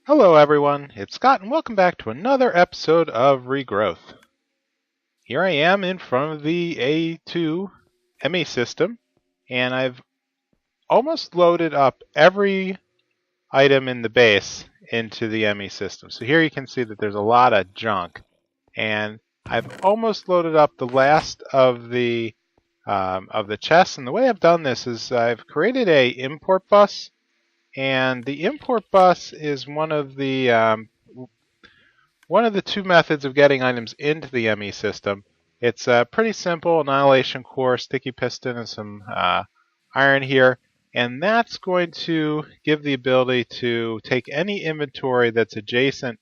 Hello everyone, it's Scott and welcome back to another episode of Regrowth. Here I am in front of the A2 ME system and I've almost loaded up every item in the base into the ME system. So here you can see that there's a lot of junk and I've almost loaded up the last of the chests, and the way I've done this is I've created a import bus, and the import bus is one of the two methods of getting items into the ME system. It's a pretty simple annihilation core, sticky piston, and some iron here. And that's going to give the ability to take any inventory that's adjacent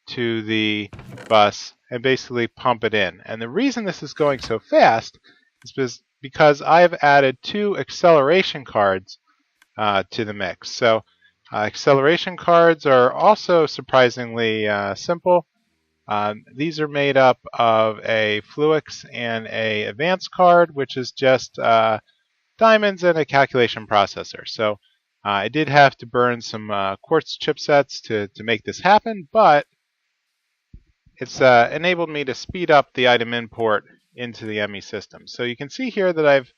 to the bus and basically pump it in. And the reason this is going so fast is because I've added 2 acceleration cards to the mix. So acceleration cards are also surprisingly simple. These are made up of a Fluix and a advanced card, which is just diamonds and a calculation processor. So I did have to burn some quartz chipsets to make this happen, but it's enabled me to speed up the item import into the ME system. So you can see here that I've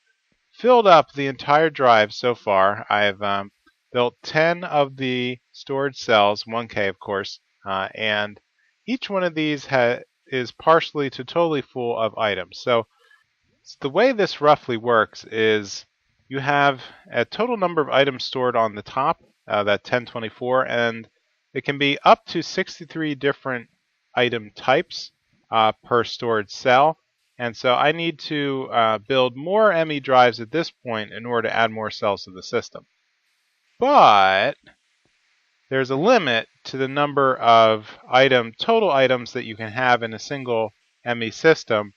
filled up the entire drive so far. I've built 10 of the storage cells, 1K of course, and each one of these is partially to totally full of items. So the way this roughly works is you have a total number of items stored on the top, that 1024, and it can be up to 63 different item types per storage cell. And so I need to build more ME drives at this point in order to add more cells to the system. But there's a limit to the number of total items that you can have in a single ME system.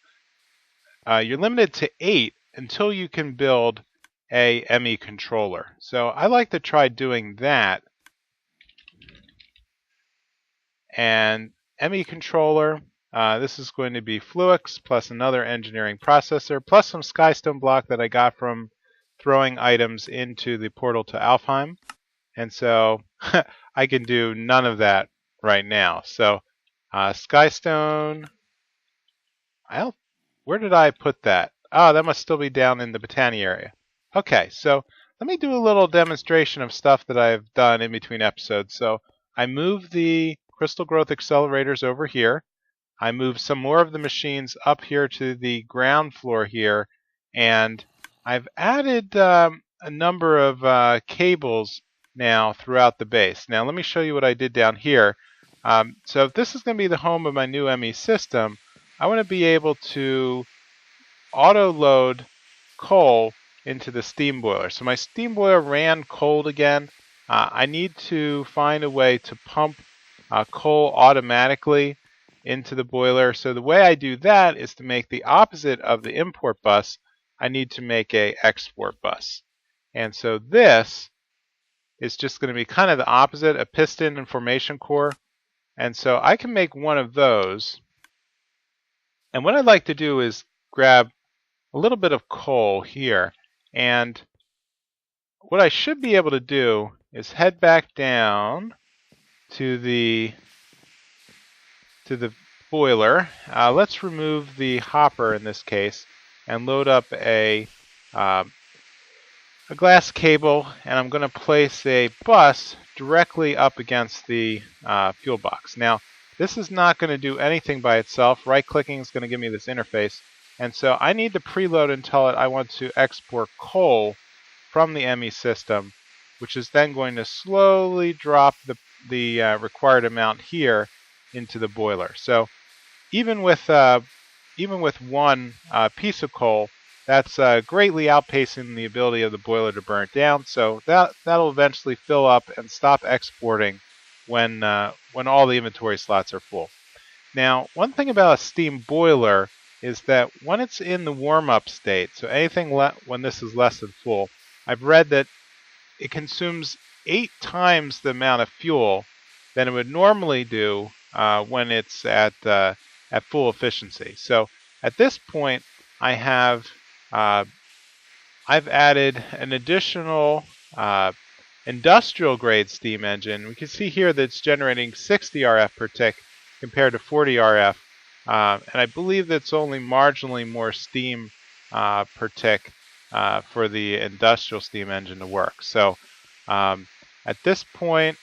You're limited to 8 until you can build a ME controller. So I like to try doing that. And ME controller, this is going to be Fluix plus another engineering processor plus some skystone block that I got from throwing items into the portal to Alfheim. And so I can do none of that right now. So skystone, where did I put that? Oh, that must still be down in the Botany area. Okay, so let me do a little demonstration of stuff that I've done in between episodes. So I moved the crystal growth accelerators over here. I moved some more of the machines up here to the ground floor here, and I've added a number of cables now throughout the base. Now let me show you what I did down here. So if this is going to be the home of my new ME system, I want to be able to auto-load coal into the steam boiler. So my steam boiler ran cold again. I need to find a way to pump coal automatically into the boiler. So the way I do that is to make the opposite of the import bus. I need to make a export bus. And so this is just going to be kind of the opposite, a piston and formation core. And so I can make one of those. And what I'd like to do is grab a little bit of coal here. And what I should be able to do is head back down to the boiler. Let's remove the hopper in this case and load up a glass cable, and I'm going to place a bus directly up against the fuel box. Now, this is not going to do anything by itself. Right-clicking is going to give me this interface, and so I need to preload and tell it I want to export coal from the ME system, which is then going to slowly drop the required amount here into the boiler. So even with one piece of coal, that's greatly outpacing the ability of the boiler to burn it down. So that'll eventually fill up and stop exporting when all the inventory slots are full. Now, one thing about a steam boiler is that when it's in the warm-up state, so anything when this is less than full, I've read that it consumes 8 times the amount of fuel than it would normally do when it's at full efficiency. So at this point, I've added an additional industrial grade steam engine, we can see here that it's generating 60 RF per tick compared to 40 RF. And I believe that's only marginally more steam per tick for the industrial steam engine to work. So at this point,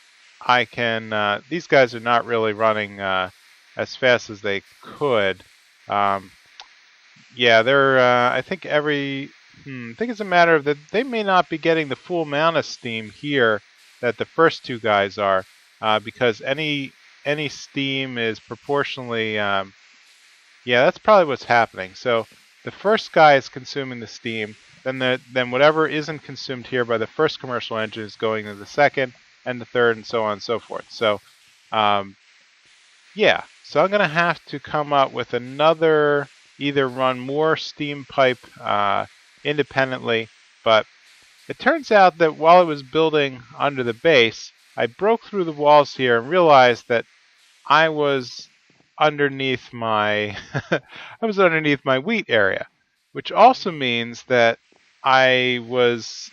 I can, these guys are not really running as fast as they could. Yeah, they're, I think I think it's a matter of that they may not be getting the full amount of steam here that the first two guys are, because any steam is proportionally, yeah, that's probably what's happening. So the first guy is consuming the steam, then whatever isn't consumed here by the first commercial engine is going to the second and the third and so on and so forth. So, yeah, so I'm going to have to come up with another, either run more steam pipe independently, but it turns out that while I was building under the base, I broke through the walls here and realized that I was underneath my I was underneath my wheat area, which also means that I was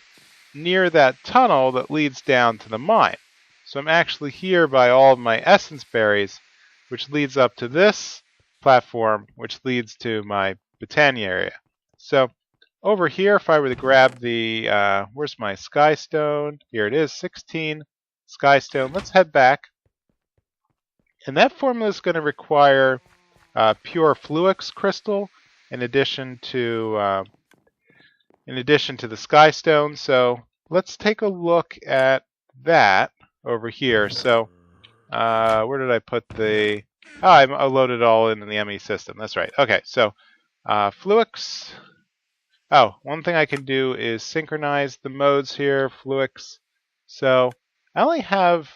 near that tunnel that leads down to the mine. So I'm actually here by all of my essence berries, which leads up to this platform, which leads to my Botania area. So over here, if I were to grab the, where's my sky stone? Here it is, 16 sky stone. Let's head back. And that formula is going to require pure Fluix crystal in addition to the sky stone. So let's take a look at that over here. So where did I put the? Oh, I loaded it all in the ME system. That's right. Okay, so Fluix. Oh, one thing I can do is synchronize the modes here, Fluix. So I only have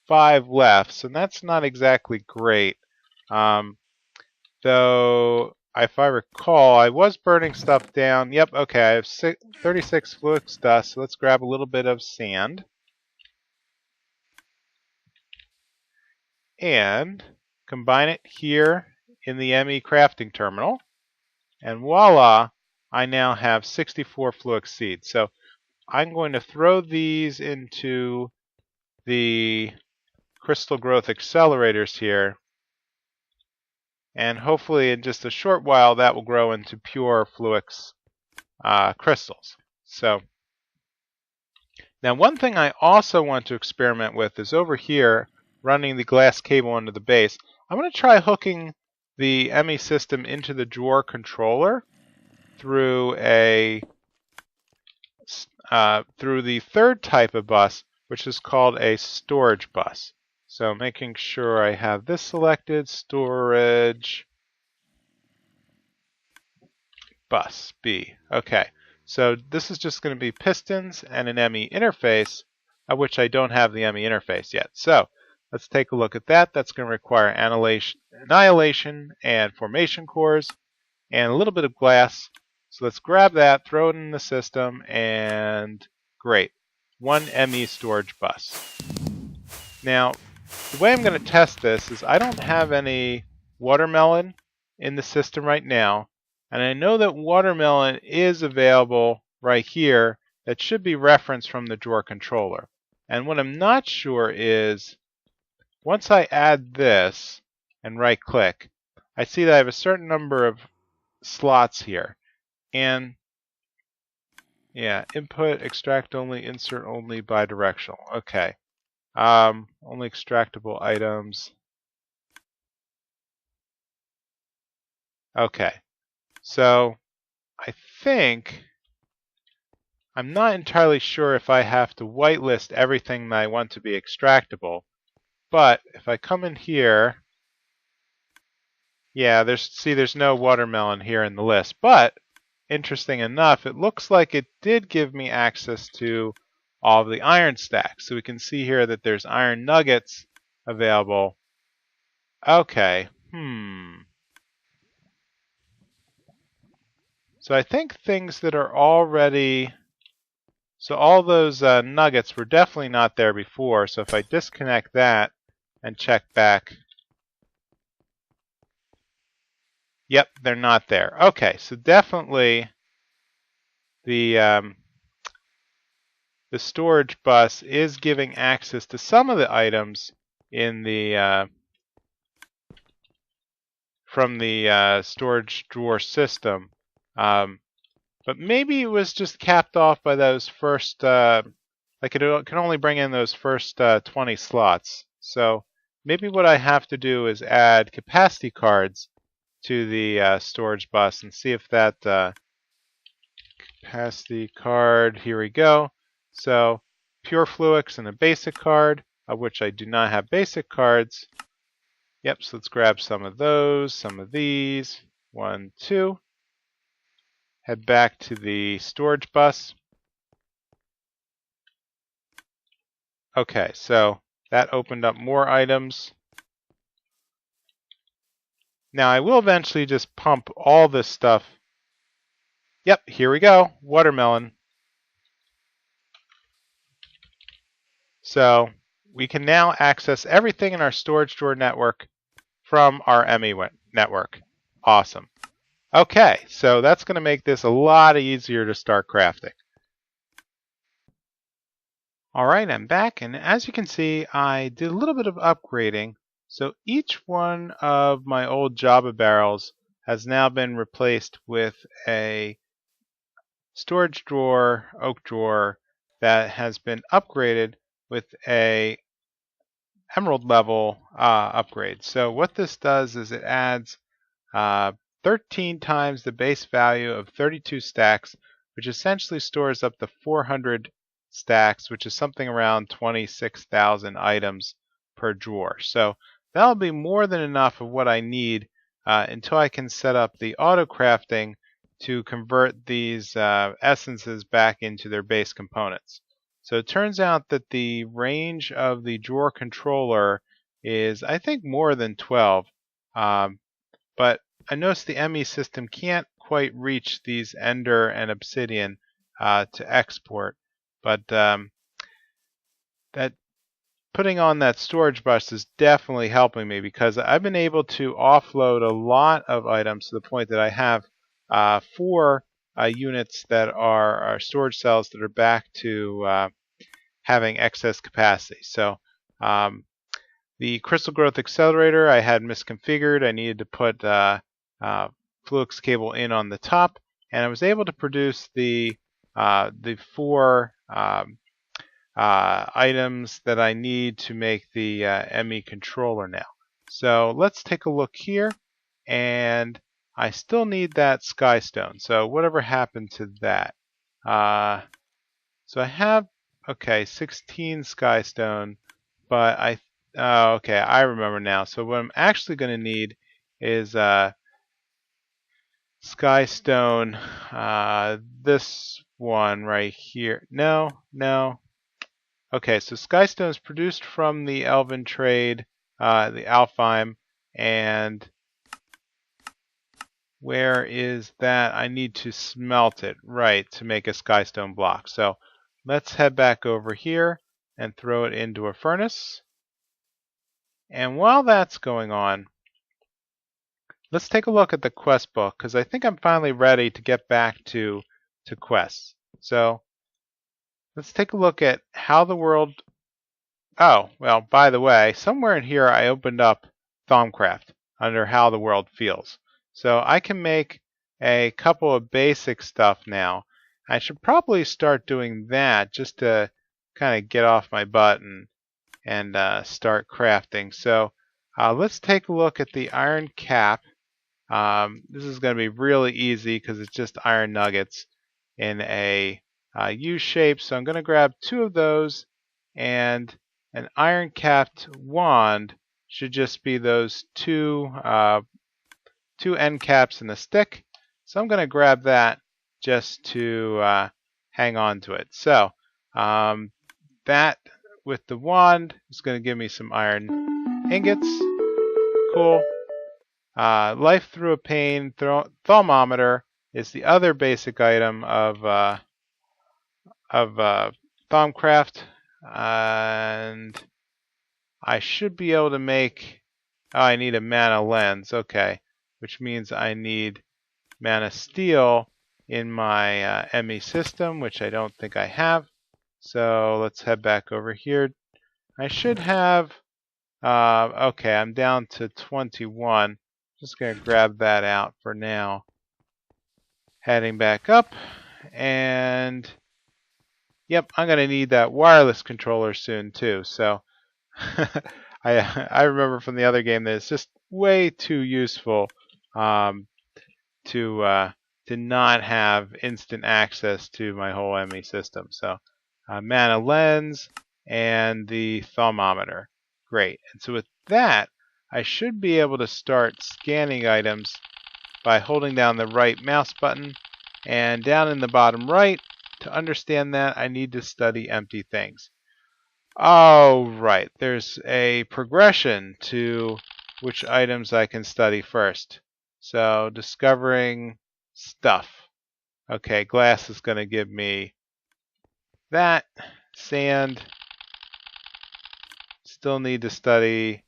5 left, so that's not exactly great. Though, if I recall, I was burning stuff down. Yep, okay, I have 36 Fluix dust, so let's grab a little bit of sand. And combine it here in the ME crafting terminal. And voila, I now have 64 Fluix seeds. So I'm going to throw these into the crystal growth accelerators here. And hopefully in just a short while that will grow into pure Fluix crystals. So now one thing I also want to experiment with is over here running the glass cable under the base. I'm going to try hooking the ME system into the drawer controller through through the third type of bus, which is called a storage bus. So making sure I have this selected, storage bus B. Okay, so this is just going to be pistons and an ME interface, of which I don't have the ME interface yet. So let's take a look at that. That's going to require annihilation and formation cores and a little bit of glass. So let's grab that, throw it in the system, and great. 1 ME storage bus. Now, the way I'm going to test this is I don't have any watermelon in the system right now, and I know that watermelon is available right here. That should be referenced from the drawer controller. And what I'm not sure is, once I add this and right click, I see that I have a certain number of slots here. And yeah, input, extract only, insert only, bidirectional. Okay. Only extractable items. Okay. So I think I'm not entirely sure if I have to whitelist everything that I want to be extractable. But if I come in here, yeah, there's no watermelon here in the list. But interesting enough, it looks like it did give me access to all of the iron stacks. So we can see here that there's iron nuggets available. Okay, So I think things that are already... So all those nuggets were definitely not there before. So if I disconnect that and check back... Yep, they're not there. Okay, so definitely the the storage bus is giving access to some of the items in the from the storage drawer system. But maybe it was just capped off by those first, like it can only bring in those first 20 slots. So maybe what I have to do is add capacity cards to the storage bus and see if that capacity card, here we go. So pure fluix and a basic card, of which I do not have basic cards. Yep, so let's grab some of those, some of these. 1, 2. Head back to the storage bus. Okay, so that opened up more items. Now I will eventually just pump all this stuff. Yep, here we go, watermelon. So we can now access everything in our storage drawer network from our ME network. Awesome. Okay, so that's going to make this a lot easier to start crafting. Alright, I'm back, and as you can see, I did a little bit of upgrading. So each one of my old Java barrels has now been replaced with a storage drawer, oak drawer, that has been upgraded with a emerald level upgrade. So what this does is it adds 13 times the base value of 32 stacks, which essentially stores up to 400 stacks, which is something around 26,000 items per drawer. So that'll be more than enough of what I need until I can set up the auto crafting to convert these essences back into their base components. So it turns out that the range of the drawer controller is, I think, more than 12. But I noticed the ME system can't quite reach these Ender and Obsidian to export. But that putting on that storage bus is definitely helping me because I've been able to offload a lot of items to the point that I have 4 units that are storage cells that are back to having excess capacity. So the crystal growth accelerator I had misconfigured. I needed to put Fluix cable in on the top, and I was able to produce the 4 items that I need to make the ME controller now. So let's take a look here, and I still need that skystone. So whatever happened to that? So I have 16 skystone, but okay, I remember now. So what I'm actually going to need is skystone, this one right here. No. Okay, so skystone is produced from the Elven trade, the Alfheim, and where is that? I need to smelt it, right, to make a skystone block. So let's head back over here and throw it into a furnace. And while that's going on, let's take a look at the quest book, because I think I'm finally ready to get back to quests. So let's take a look at how the world... Oh, well, by the way, somewhere in here I opened up Thaumcraft under how the world feels. So I can make a couple of basic stuff now. I should probably start doing that just to kind of get off my butt and start crafting. So let's take a look at the iron cap. This is going to be really easy because it's just iron nuggets in a U shape. So I'm going to grab 2 of those, and an iron capped wand should just be those 2 end caps and a stick. So I'm going to grab that just to hang on to it. So that with the wand is going to give me some iron ingots. Cool. Life through a pane thermometer is the other basic item of Thaumcraft, and I should be able to make... Oh, I need a mana lens. Okay, which means I need mana steel in my ME system, which I don't think I have. So let's head back over here. I should have, okay, I'm down to 21. Just going to grab that out for now. Heading back up, and yep, I'm going to need that wireless controller soon too. So I remember from the other game that it's just way too useful to not have instant access to my whole ME system. So mana lens and the thermometer. Great. And so with that, I should be able to start scanning items by holding down the right mouse button, and down in the bottom right, to understand that, I need to study empty things. Oh, right. There's a progression to which items I can study first. So, discovering stuff. Okay, glass is going to give me that. Sand. Still need to study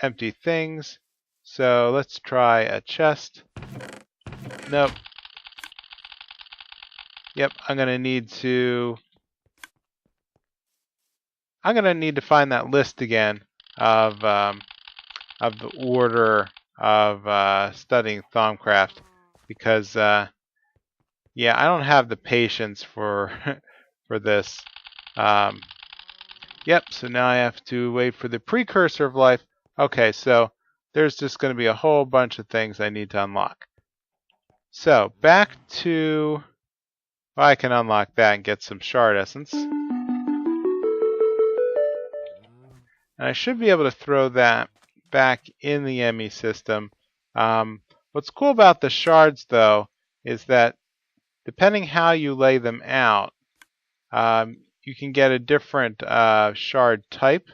empty things. So, let's try a chest. Nope. Yep, I'm going to need to find that list again of the order of studying Thaumcraft, because yeah, I don't have the patience for for this. Yep, so now I have to wait for the precursor of life. Okay, so there's just going to be a whole bunch of things I need to unlock. So back to, well, I can unlock that and get some shard essence. And I should be able to throw that back in the ME system. What's cool about the shards, though, is that depending how you lay them out, you can get a different shard type.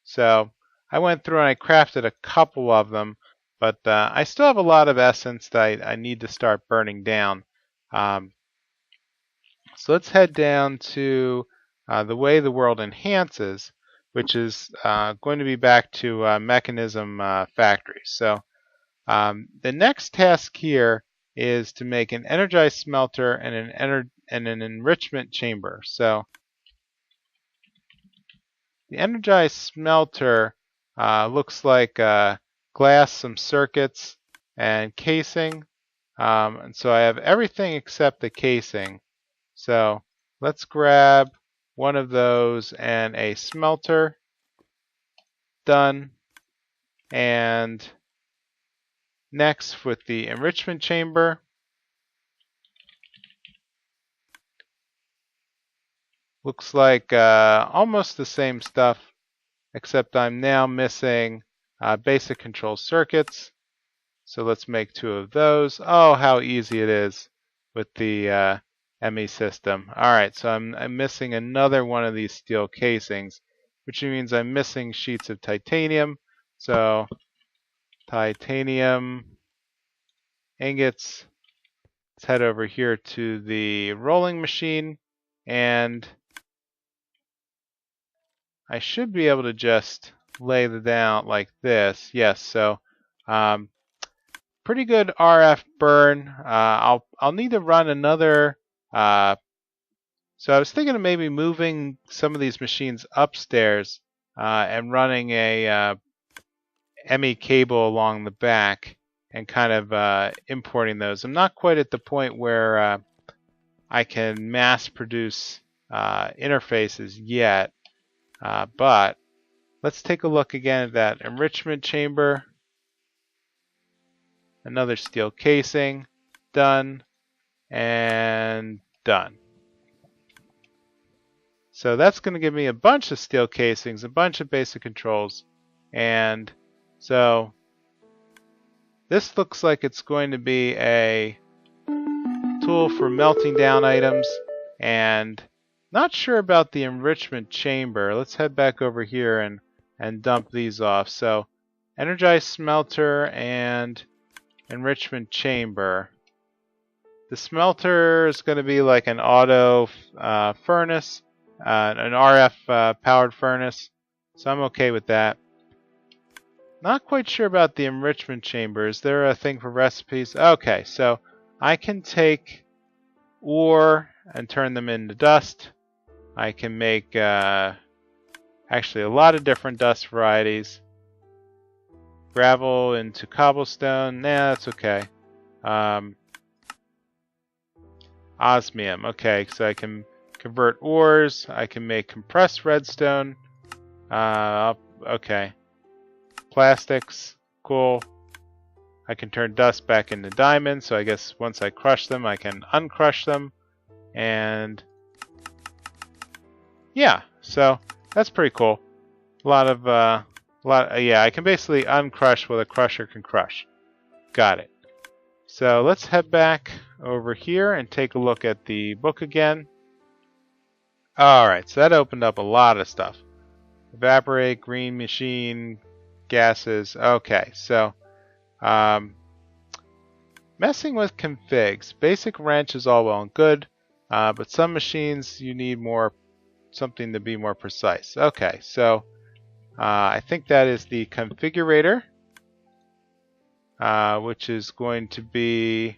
So I went through and I crafted a couple of them, but I still have a lot of essence that I need to start burning down. So let's head down to the way the world enhances, which is going to be back to mechanism factory. So the next task here is to make an energized smelter and an enrichment chamber. So the energized smelter looks like glass, some circuits, and casing. And so I have everything except the casing. So let's grab one of those and a smelter. Done. And next with the enrichment chamber, looks like almost the same stuff, except I'm now missing basic control circuits. So let's make 2 of those. Oh, how easy it is with the ME system. Alright, so I'm missing another one of these steel casings, which means I'm missing sheets of titanium. So titanium ingots. Let's head over here to the rolling machine, and I should be able to just lay them down like this. Yes, so pretty good RF burn. I'll need to run another. So I was thinking of maybe moving some of these machines upstairs and running a ME cable along the back and kind of importing those. I'm not quite at the point where I can mass produce interfaces yet, but let's take a look again at that enrichment chamber. Another steel casing. Done. And done. So that's going to give me a bunch of steel casings, a bunch of basic controls. And so this looks like it's going to be a tool for melting down items. And not sure about the enrichment chamber. Let's head back over here and dump these off. So energized smelter and enrichment chamber. The smelter is going to be like an auto furnace, an RF powered furnace, so I'm okay with that. Not quite sure about the enrichment chamber. Is there a thing for recipes? Okay, so I can take ore and turn them into dust. I can make actually a lot of different dust varieties. Gravel into cobblestone. Nah, that's okay. Osmium. Okay, so I can convert ores. I can make compressed redstone. Okay. Plastics. Cool. I can turn dust back into diamonds, so I guess once I crush them, I can uncrush them. And yeah, so that's pretty cool. Yeah, I can basically uncrush what a crusher can crush. Got it. So let's head back over here and take a look at the book again. Alright, so that opened up a lot of stuff. Evaporate, green machine, gases. Okay, so messing with configs. Basic wrench is all well and good, but some machines you need something to be more precise. Okay, so I think that is the configurator, which is going to be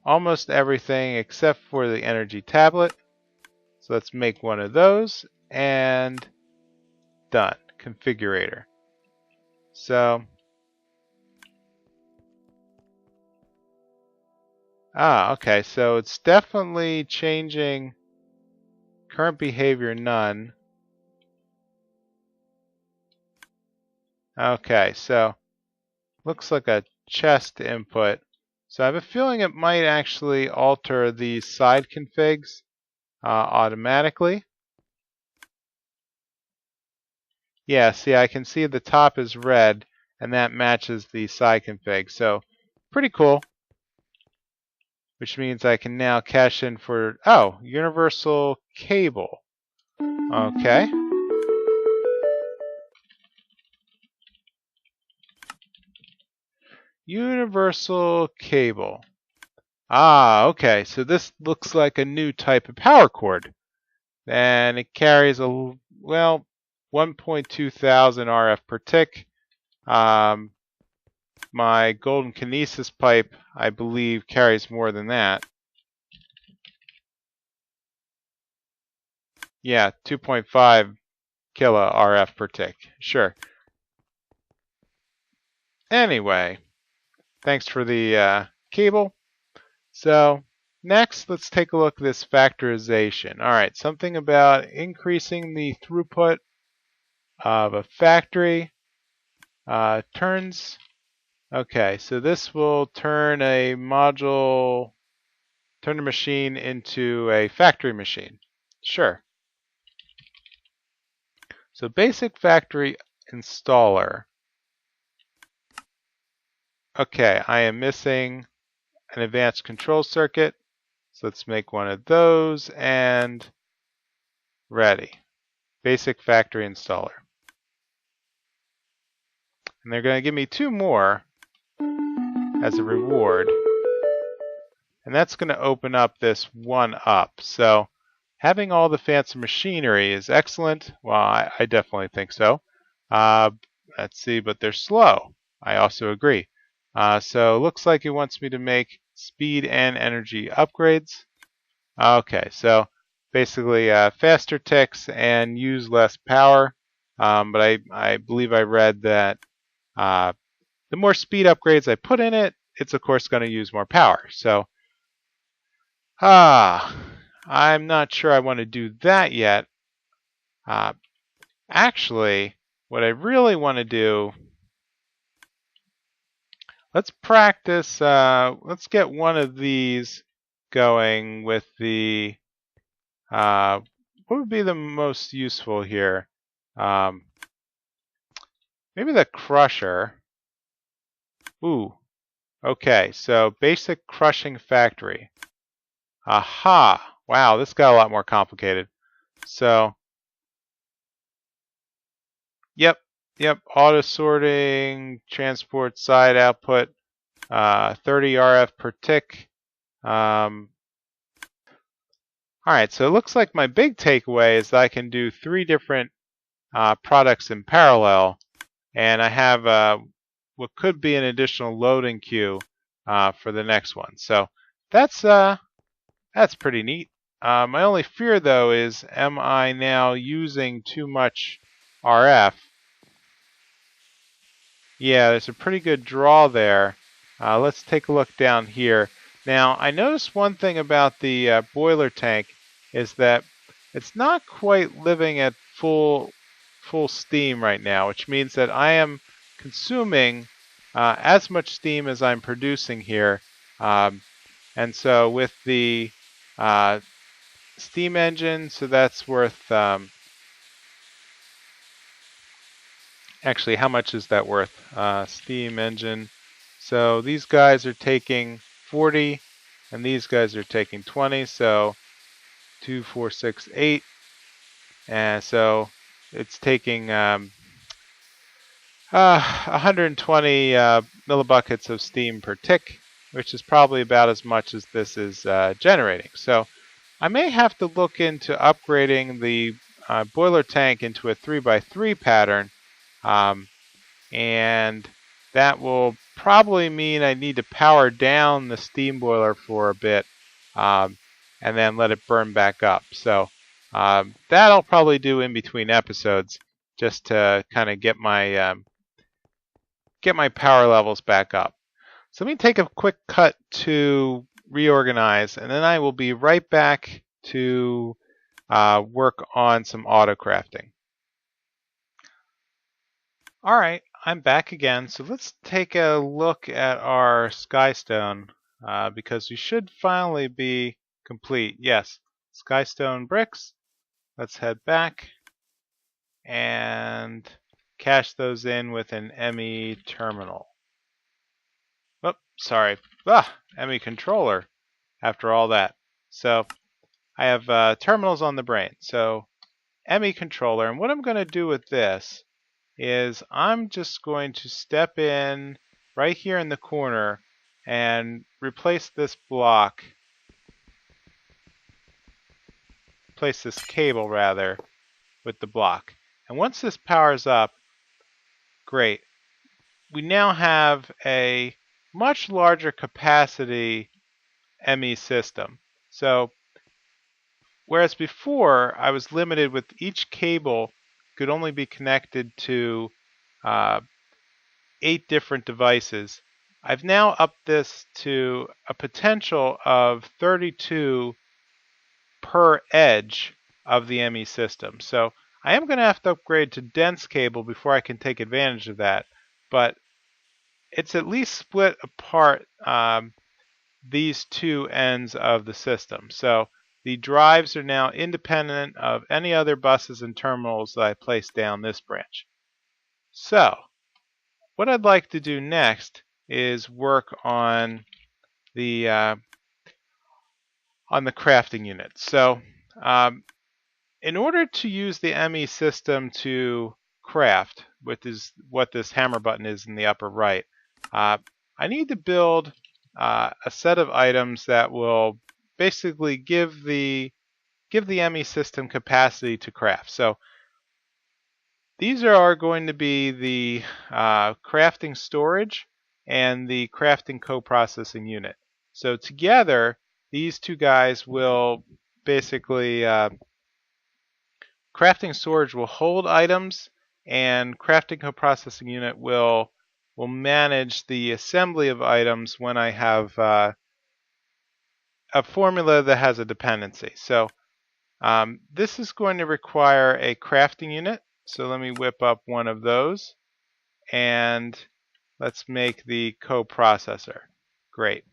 almost everything except for the energy tablet. So let's make one of those, and done. Configurator. So, okay, so it's definitely changing. Current behavior none. Okay, so looks like a chest input. So I have a feeling it might actually alter the side configs automatically. Yeah, see, I can see the top is red, and that matches the side config. So pretty cool. Which means I can now cash in for, universal cable. Okay. Universal cable. Okay, so this looks like a new type of power cord. And it carries 1.2 thousand RF per tick. My golden kinesis pipe, I believe, carries more than that. Yeah, 2.5 kilo RF per tick. Sure. Anyway, thanks for the cable. So next, let's take a look at this factorization. All right, something about increasing the throughput of a factory. Turns. Okay, so this will turn a machine into a factory machine. Sure. So basic factory installer. Okay, I am missing an advanced control circuit. So let's make one of those and ready. Basic factory installer. And they're going to give me 2 more as a reward. And that's going to open up this one up. So having all the fancy machinery is excellent. Well, I definitely think so. Let's see, but they're slow. I also agree. So it looks like it wants me to make speed and energy upgrades. Okay, so basically faster ticks and use less power. But I believe I read that the more speed upgrades I put in it, it's of course going to use more power. So, I'm not sure I want to do that yet. Actually, what I really want to do, let's practice, let's get one of these going with the, what would be the most useful here? Maybe the crusher. Ooh, okay, so basic crushing factory. Aha! Wow, this got a lot more complicated. So, yep, auto sorting, transport side output, 30 RF per tick. All right, so it looks like my big takeaway is that I can do 3 different products in parallel, and I have what could be an additional loading queue for the next one. So that's pretty neat. My only fear, though, is am I now using too much RF? Yeah, there's a pretty good draw there. Let's take a look down here. Now, I noticed one thing about the boiler tank is that it's not quite living at full steam right now, which means that I am consuming as much steam as I'm producing here. And so with the steam engine, so that's worth, actually, how much is that worth? Steam engine. So these guys are taking 40, and these guys are taking 20. So 2, 4, 6, 8. And so it's taking 120 millibuckets of steam per tick, which is probably about as much as this is generating. So I may have to look into upgrading the boiler tank into a 3x3 pattern, and that will probably mean I need to power down the steam boiler for a bit, and then let it burn back up. So that I'll probably do in between episodes, just to kind of get my power levels back up. So let me take a quick cut to reorganize, and then I will be right back to work on some auto crafting. All right, I'm back again. So let's take a look at our skystone, because we should finally be complete. Yes, skystone bricks. Let's head back and cache those in with an ME terminal. Oh, sorry. ME controller after all that. So I have terminals on the brain. So ME controller, and what I'm going to do with this is I'm just going to step in right here in the corner and replace this block, place this cable rather, with the block. And once this powers up, great. We now have a much larger capacity ME system. So whereas before I was limited with each cable could only be connected to 8 different devices, I've now upped this to a potential of 32 per edge of the ME system. So I am going to have to upgrade to dense cable before I can take advantage of that, but it's at least split apart these two ends of the system. So the drives are now independent of any other buses and terminals that I place down this branch. So what I'd like to do next is work on the crafting unit. So in order to use the ME system to craft, which is what this hammer button is in the upper right, I need to build a set of items that will basically give the ME system capacity to craft. So these are going to be the crafting storage and the crafting co-processing unit. So together, these two guys will basically, crafting storage will hold items, and crafting co-processing unit will manage the assembly of items when I have a formula that has a dependency. So this is going to require a crafting unit. So let me whip up one of those, and let's make the coprocessor. Great.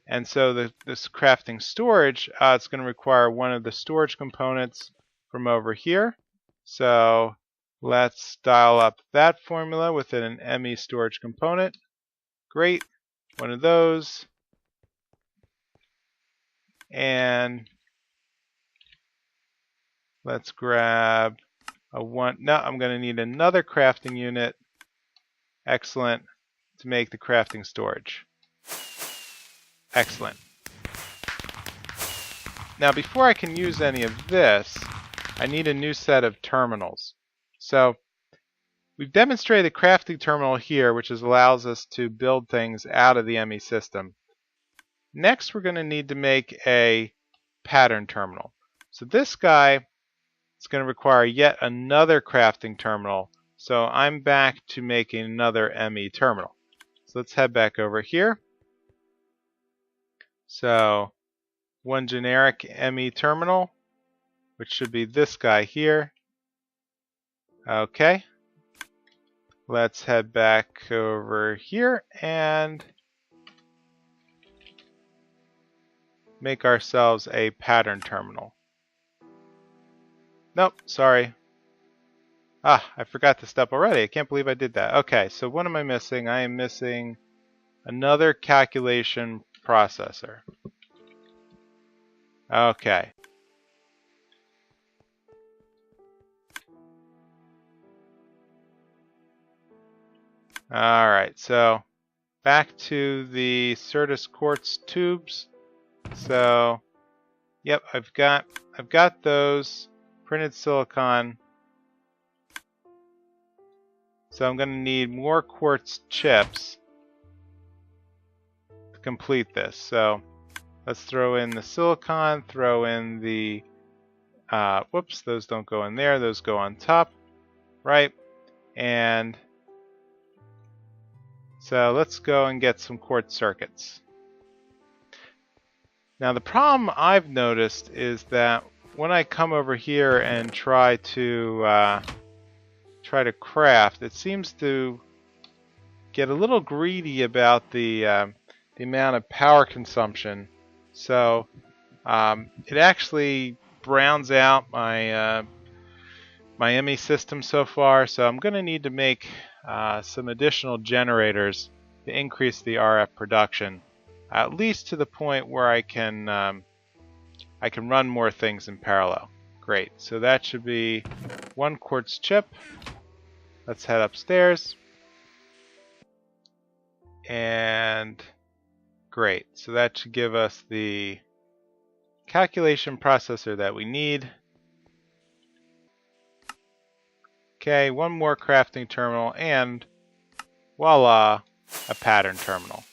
And so this crafting storage, it's going to require one of the storage components from over here. So let's dial up that formula within an ME storage component. Great. One of those. And let's grab a one. No, I'm going to need another crafting unit. Excellent. To make the crafting storage. Excellent. Now before I can use any of this, I need a new set of terminals. So we've demonstrated the crafting terminal here, which allows us to build things out of the ME system. Next, we're going to need to make a pattern terminal. So this guy is going to require yet another crafting terminal. So I'm back to making another ME terminal. So let's head back over here. So one generic ME terminal, which should be this guy here. Okay. Let's head back over here and make ourselves a pattern terminal. Nope, sorry. Ah, I forgot the step already. I can't believe I did that. Okay, so what am I missing? I am missing another calculation processor. Okay. Alright, so back to the Certus quartz tubes. So, yep, I've got those printed silicon. So I'm going to need more quartz chips to complete this. So let's throw in the silicon, throw in the, whoops, those don't go in there, those go on top, right? And so let's go and get some quartz circuits. Now the problem I've noticed is that when I come over here and try to craft, it seems to get a little greedy about the amount of power consumption. So it actually browns out my my ME system so far. So I'm going to need to make some additional generators to increase the RF production, at least to the point where I can run more things in parallel. Great. So that should be one quartz chip. Let's head upstairs. And great. So that should give us the calculation processor that we need. Okay, one more crafting terminal and voila, a pattern terminal.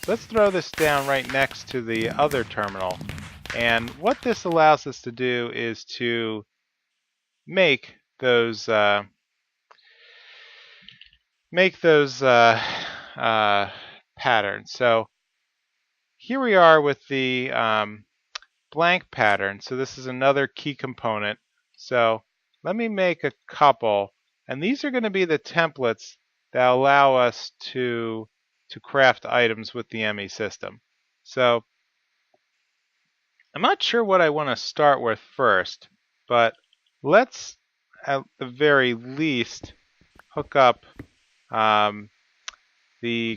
So let's throw this down right next to the other terminal. And what this allows us to do is to make those patterns. So here we are with the blank pattern. So this is another key component. So let me make a couple, and these are going to be the templates that allow us to craft items with the ME system. So I'm not sure what I want to start with first, but let's at the very least hook up the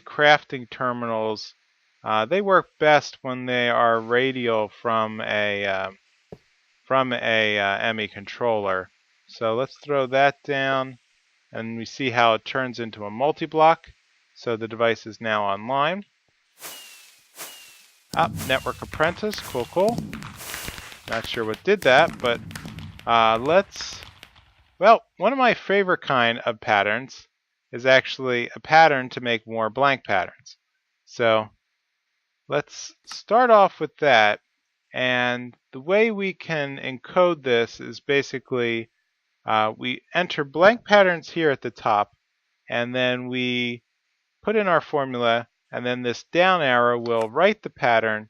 crafting terminals. They work best when they are radial from a ME controller. So let's throw that down, and we see how it turns into a multi-block. So the device is now online. Network Apprentice, cool. Not sure what did that, but well, one of my favorite kind of patterns is actually a pattern to make more blank patterns. So let's start off with that. And the way we can encode this is basically we enter blank patterns here at the top, and then we put in our formula, and then this down arrow will write the pattern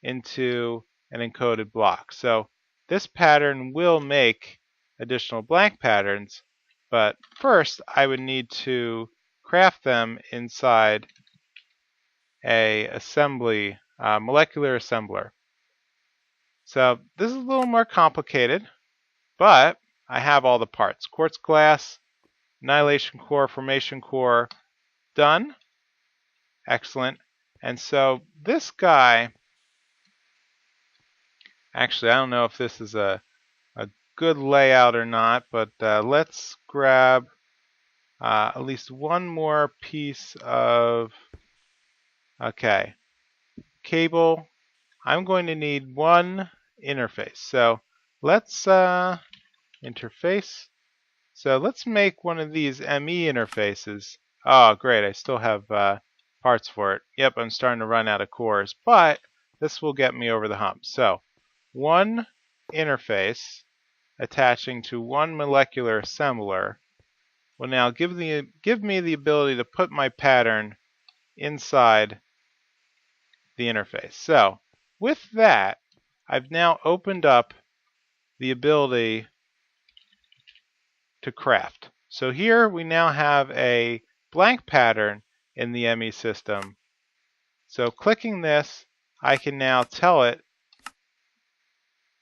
into an encoded block. So this pattern will make additional blank patterns, but first I would need to craft them inside a assembly, molecular assembler. So this is a little more complicated, but I have all the parts. Quartz glass, annihilation core, formation core, done. Excellent. And so this guy, actually I don't know if this is a good layout or not, but let's grab at least one more piece of, okay, cable. I'm going to need one interface. So let's interface. So let's make one of these ME interfaces. Oh, great. I still have parts for it. Yep, I'm starting to run out of cores, but this will get me over the hump. So one interface attaching to one molecular assembler will now give me the ability to put my pattern inside the interface. So with that, I've now opened up the ability to craft. So here we now have a blank pattern in the ME system. So clicking this, I can now tell it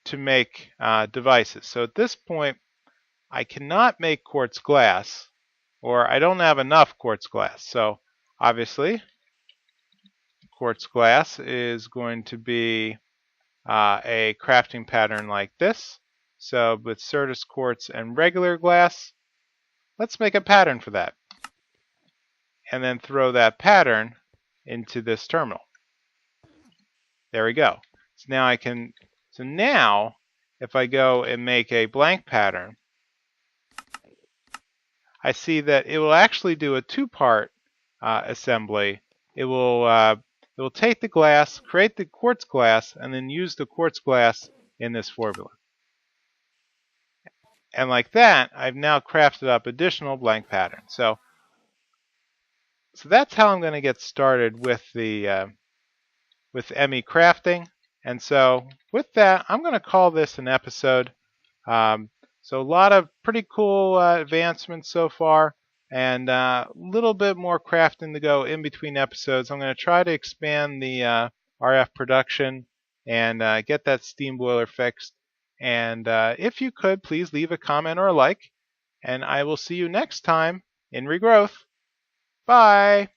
to make devices. So at this point, I cannot make quartz glass, or I don't have enough quartz glass. So obviously, quartz glass is going to be a crafting pattern like this. So with Certus quartz and regular glass, let's make a pattern for that. And then throw that pattern into this terminal. There we go. So now, if I go and make a blank pattern, I see that it will actually do a two-part assembly. It will take the glass, create the quartz glass, and then use the quartz glass in this formula. And like that, I've now crafted up additional blank patterns. So that's how I'm going to get started with the with ME crafting. And so with that, I'm going to call this an episode. So a lot of pretty cool advancements so far, and a little bit more crafting to go in between episodes. I'm going to try to expand the RF production and get that steam boiler fixed. And if you could, please leave a comment or a like. And I will see you next time in Regrowth. Bye!